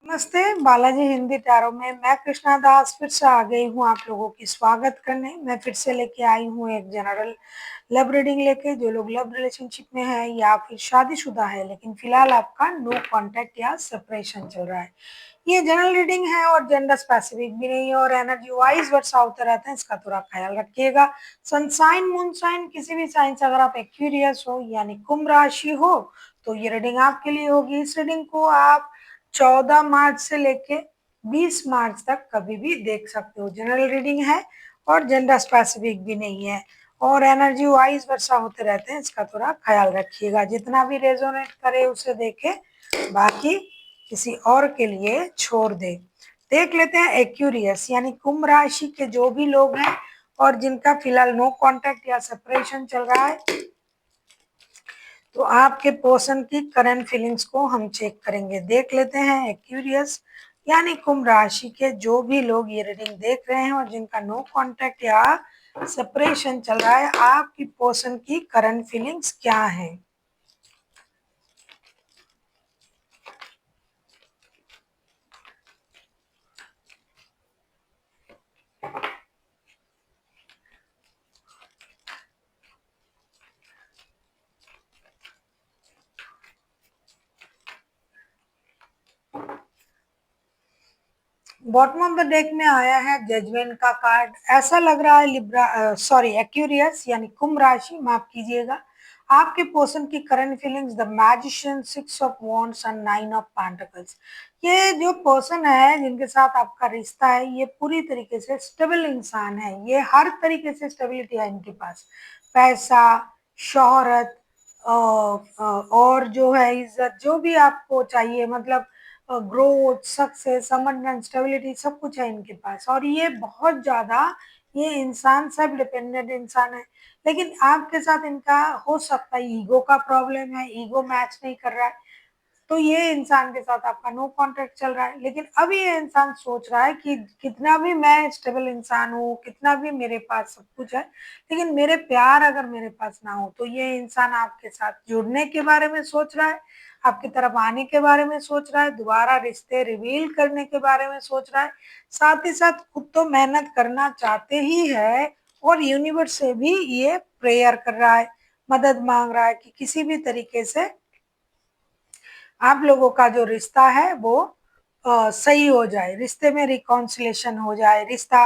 नमस्ते, बालाजी हिंदी टैरो में मैं कृष्णा दास फिर से आ गई हूँ आप लोगों की स्वागत करने। मैं फिर से लेके आई हूँ एक जनरल लव रीडिंग लेके। जो लोग लव रिलेशनशिप में है या फिर शादीशुदा है लेकिन फिलहाल आपका नो कांटेक्ट या सेपरेशन चल रहा है, ये जनरल रीडिंग है और जेंडर स्पेसिफिक भी नहीं है और एनर्जी वाइज वर्षा होते रहते हैं, इसका थोड़ा ख्याल रखिएगा। सनसाइन मून साइन किसी भी साइन से अगर आप एक्यूरियस हो यानी कुंभ राशि हो तो ये रीडिंग आपके लिए होगी। इस रीडिंग को आप 14 मार्च से लेके 20 मार्च तक कभी भी देख सकते हो। जनरल रीडिंग है और जेंडर स्पेसिफिक भी नहीं है और एनर्जी वाइज वर्षा होते रहते हैं, इसका थोड़ा ख्याल रखिएगा। जितना भी रेजोनेट करे उसे देखे, बाकी किसी और के लिए छोड़ दे। देख लेते हैं एक्यूरियस यानी कुंभ राशि के जो भी लोग हैं और जिनका फिलहाल नो कांटेक्ट या सेपरेशन चल रहा है, तो आपके पर्सन की करंट फीलिंग्स को हम चेक करेंगे। देख लेते हैं एक्यूरियस यानी कुंभ राशि के जो भी लोग ये रीडिंग देख रहे हैं और जिनका नो कांटेक्ट या सेपरेशन चल रहा है, आपकी पर्सन की करंट फीलिंग्स क्या है। बॉटम ऑफ द डेक में आया है जजमेंट का कार्ड। ऐसा लग रहा है एक्यूरियस यानी कुंभ राशि, माफ कीजिएगा, आपके पर्सन की current feelings the magician, six of wands and nine of pentacles. ये जो पर्सन है जिनके साथ आपका रिश्ता है, ये पूरी तरीके से स्टेबल इंसान है। ये हर तरीके से स्टेबिलिटी है इनके पास, पैसा, शोहरत और जो है इज्जत, जो भी आपको चाहिए, मतलब ग्रोथ, सक्सेस, अबंडेंस, स्टेबिलिटी, सब कुछ है इनके पास। और ये बहुत ज्यादा, ये इंसान सेल्फ डिपेंडेंट इंसान है। लेकिन आपके साथ इनका हो सकता है ईगो का प्रॉब्लम है, ईगो मैच नहीं कर रहा है, तो ये इंसान के साथ आपका नो कांटेक्ट चल रहा है। लेकिन अब ये इंसान सोच रहा है कि कितना भी मैं स्टेबल इंसान हूँ, कितना भी मेरे पास सब कुछ है, लेकिन मेरे प्यार अगर मेरे पास ना हो, तो ये इंसान आपके साथ जुड़ने के बारे में सोच रहा है, आपकी तरफ आने के बारे में सोच रहा है, दोबारा रिश्ते रिवील करने के बारे में सोच रहा है। साथ ही साथ खुद तो मेहनत करना चाहते ही है और यूनिवर्स से भी ये प्रेयर कर रहा है, मदद मांग रहा है कि किसी भी तरीके से आप लोगों का जो रिश्ता है वो सही हो जाए, रिश्ते में रिकॉन्सिलेशन हो जाए, रिश्ता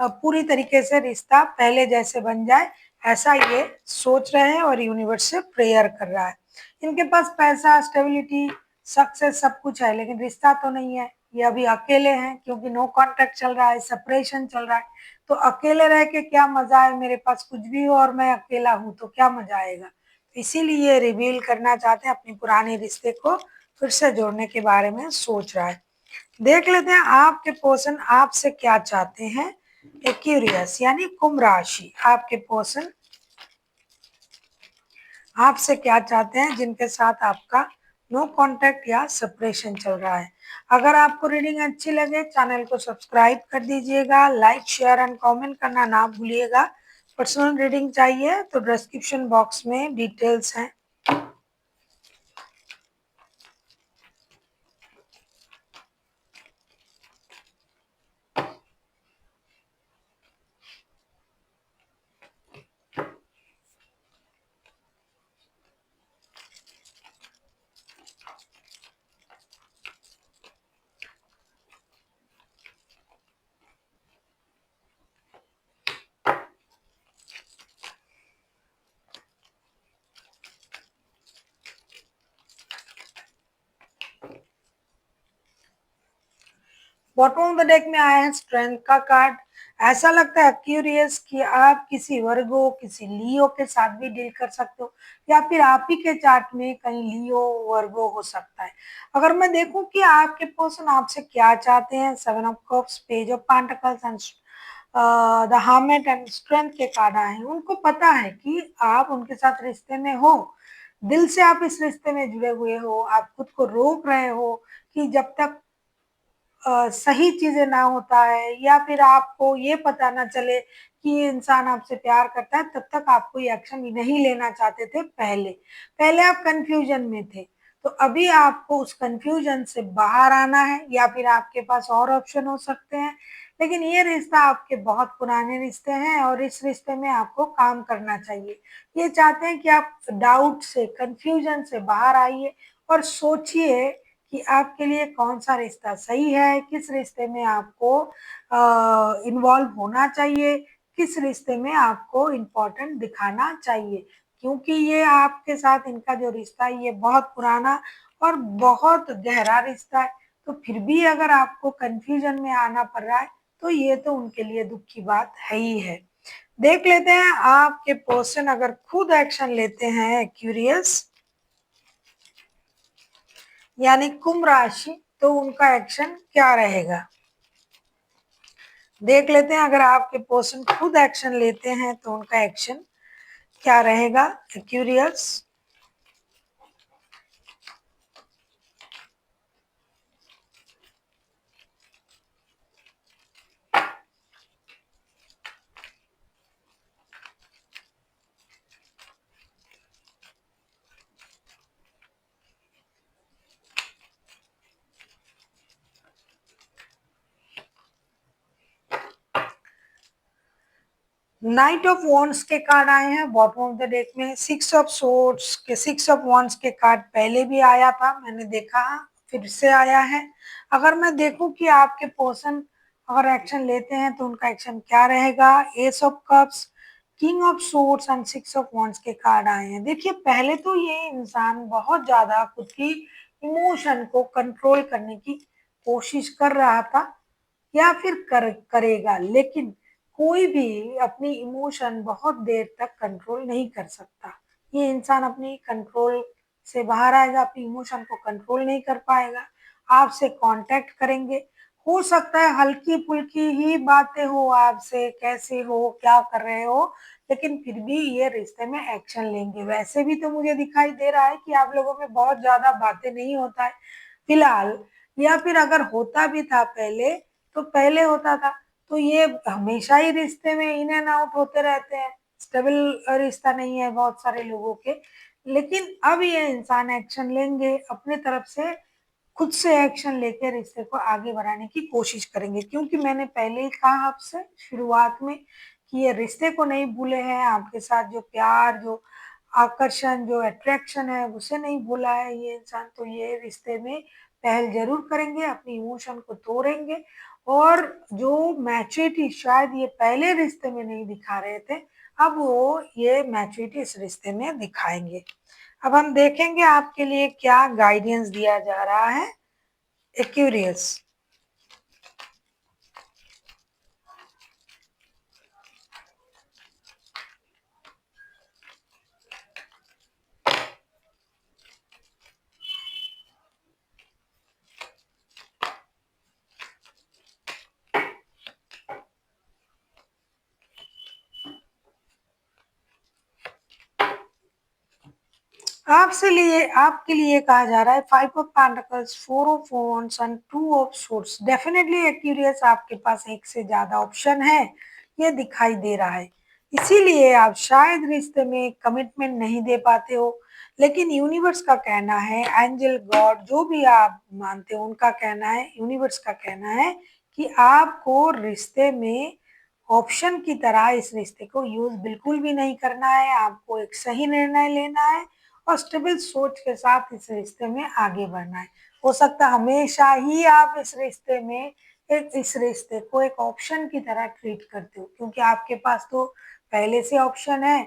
पूरी तरीके से रिश्ता पहले जैसे बन जाए, ऐसा ये सोच रहे हैं और यूनिवर्स से प्रेयर कर रहा है। इनके पास पैसा, स्टेबिलिटी, सक्सेस सब कुछ है, लेकिन रिश्ता तो नहीं है। ये अभी अकेले हैं क्योंकि नो कांटेक्ट चल रहा है, सेपरेशन चल रहा है। तो अकेले रह के क्या मजा है, मेरे पास कुछ भी हो और मैं अकेला हूँ तो क्या मजा आएगा। इसीलिए रिवील करना चाहते हैं, अपनी पुराने रिश्ते को फिर से जोड़ने के बारे में सोच रहा है। देख लेते हैं आपके पर्सन आपसे क्या चाहते हैं। एक्यूरियस यानी कुंभ राशि, आपके पर्सन आपसे क्या चाहते हैं जिनके साथ आपका नो कांटेक्ट या सेपरेशन चल रहा है। अगर आपको रीडिंग अच्छी लगे, चैनल को सब्सक्राइब कर दीजिएगा, लाइक शेयर एंड कमेंट करना ना भूलिएगा। पर्सनल रीडिंग चाहिए तो डिस्क्रिप्शन बॉक्स में डिटेल्स हैं। बॉटम ऑफ द डेक में आया है स्ट्रेंथ का कार्ड। ऐसा लगता है क्यूरियस कि आप किसी वर्गो, किसी लियो के साथ भी डील कर सकते हो, या फिर आप ही के चार्ट में कहीं लियो वर्गो हो सकता है। अगर मैं देखूं कि आपके पर्सन आपसे क्या चाहते हैं, seven of cups, page of pentacles and the hermit and strength के कार्ड आए हैं, उनको पता है कि आप उनके साथ रिश्ते में हो, दिल से आप इस रिश्ते में जुड़े हुए हो। आप खुद को रोक रहे हो कि जब तक सही चीजें ना होता है या फिर आपको ये पता ना चले कि ये इंसान आपसे प्यार करता है, तब तक आप कोई एक्शन नहीं लेना चाहते थे। पहले पहले आप कंफ्यूजन में थे। तो अभी आपको उस कंफ्यूजन से बाहर आना है, या फिर आपके पास और ऑप्शन हो सकते हैं, लेकिन ये रिश्ता आपके बहुत पुराने रिश्ते हैं और इस रिश्ते में आपको काम करना चाहिए। ये चाहते हैं कि आप डाउट से, कंफ्यूजन से बाहर आइए और सोचिए कि आपके लिए कौन-सा रिश्ता सही है, किस रिश्ते में आपको इन्वॉल्व होना चाहिए, किस रिश्ते में आपको इम्पोर्टेंट दिखाना चाहिए। क्योंकि ये आपके साथ इनका जो रिश्ता है ये बहुत पुराना और बहुत गहरा रिश्ता है, तो फिर भी अगर आपको कन्फ्यूजन में आना पड़ रहा है, तो ये तो उनके लिए दुःख की बात है ही है। देख लेते हैं आपके पर्सन अगर खुद एक्शन लेते हैं एक्यूरियस यानी कुंभ राशि, तो उनका एक्शन क्या रहेगा? देख लेते हैं अगर आपके पर्सन खुद एक्शन लेते हैं तो उनका एक्शन क्या रहेगा एक्यूरियस। नाइट ऑफ वॉन्ड्स के कार्ड आए हैं बॉटम ऑफ द डेक में। सिक्स ऑफ सोर्ड्स के, सिक्स ऑफ वॉन्ड्स के कार्ड पहले भी आया था, मैंने देखा, फिर से आया है। अगर मैं देखूं कि आपके पर्सन अगर एक्शन लेते हैं तो उनका एक्शन क्या रहेगा, S of cups, king of swords and six of wands के कार्ड आए हैं। देखिए पहले तो ये इंसान बहुत ज्यादा खुद की इमोशन को कंट्रोल करने की कोशिश कर रहा था या फिर करेगा, लेकिन कोई भी अपनी इमोशन बहुत देर तक कंट्रोल नहीं कर सकता। ये इंसान अपनी कंट्रोल से बाहर आएगा, अपनी इमोशन को कंट्रोल नहीं कर पाएगा, आपसे कांटेक्ट करेंगे। हो सकता है हल्की फुल्की ही बातें हो आपसे, कैसे हो, क्या कर रहे हो, लेकिन फिर भी ये रिश्ते में एक्शन लेंगे। वैसे भी तो मुझे दिखाई दे रहा है कि आप लोगों में बहुत ज्यादा बातें नहीं होता है फिलहाल, या फिर अगर होता भी था पहले तो पहले होता था, तो ये हमेशा ही रिश्ते में इन एंड आउट होते रहते हैं। स्टेबल रिश्ता नहीं है बहुत सारे लोगों के, लेकिन अब ये इंसान एक्शन लेंगे अपने तरफ से, खुद से एक्शन लेके रिश्ते को आगे बढ़ाने की कोशिश करेंगे। क्योंकि मैंने पहले ही कहा आपसे शुरुआत में कि ये रिश्ते को नहीं भूले हैं, आपके साथ जो प्यार, जो आकर्षण, जो अट्रैक्शन है उसे नहीं भूला है ये इंसान, तो ये रिश्ते में पहल जरूर करेंगे, अपनी इमोशन को तोड़ेंगे और जो मैच्योरिटी शायद ये पहले रिश्ते में नहीं दिखा रहे थे, अब वो ये मैच्योरिटी इस रिश्ते में दिखाएंगे। अब हम देखेंगे आपके लिए क्या गाइडेंस दिया जा रहा है एक्यूरियस। आपके लिए कहा जा रहा है five of pentacles, four of wands and two of swords. Definitely Aquarius आपके पास एक से ज्यादा ऑप्शन है, ये दिखाई दे रहा है। इसीलिए आप शायद रिश्ते में कमिटमेंट नहीं दे पाते हो, लेकिन यूनिवर्स का कहना है, एंजल गॉड जो भी आप मानते हो उनका कहना है, यूनिवर्स का कहना है कि आपको रिश्ते में ऑप्शन की तरह इस रिश्ते को यूज बिल्कुल भी नहीं करना है। आपको एक सही निर्णय लेना है और स्टेबल सोच के साथ इस रिश्ते में आगे बढ़ना है। हो सकता है हमेशा ही आप इस रिश्ते को एक ऑप्शन की तरह ट्रीट करते हो, क्योंकि आपके पास तो पहले से ऑप्शन है,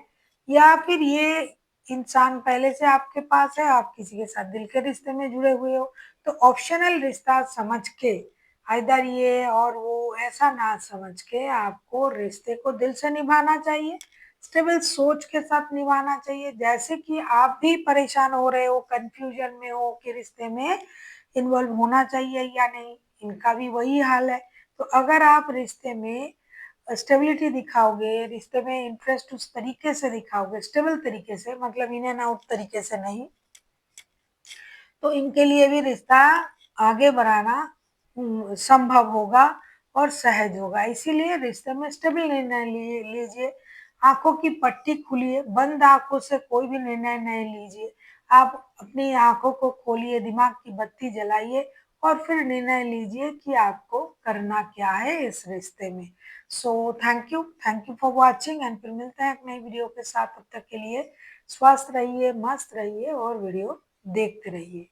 या फिर ये इंसान पहले से आपके पास है, आप किसी के साथ दिल के रिश्ते में जुड़े हुए हो, तो ऑप्शनल रिश्ता समझ के, इधर ये और वो ऐसा ना समझ के आपको रिश्ते को दिल से निभाना चाहिए, स्टेबल सोच के साथ निभाना चाहिए। जैसे कि आप भी परेशान हो रहे हो, कंफ्यूजन में हो कि रिश्ते में इन्वॉल्व होना चाहिए या नहीं, इनका भी वही हाल है। तो अगर आप रिश्ते में स्टेबिलिटी दिखाओगे, रिश्ते में इंटरेस्ट उस तरीके से दिखाओगे, स्टेबल तरीके से, मतलब इन एंड आउट तरीके से नहीं, तो इनके लिए भी रिश्ता आगे बढ़ाना संभव होगा और सहज होगा। इसीलिए रिश्ते में स्टेबल निर्णय लीजिए, आंखों की पट्टी खुलिए, बंद आंखों से कोई भी निर्णय नहीं लीजिए। आप अपनी आँखों को खोलिए, दिमाग की बत्ती जलाइए और फिर निर्णय लीजिए कि आपको करना क्या है इस रिश्ते में। So thank you for watching and फिर मिलते हैं एक नई वीडियो के साथ। तब तक के लिए स्वस्थ रहिए, मस्त रहिए और वीडियो देखते रहिए।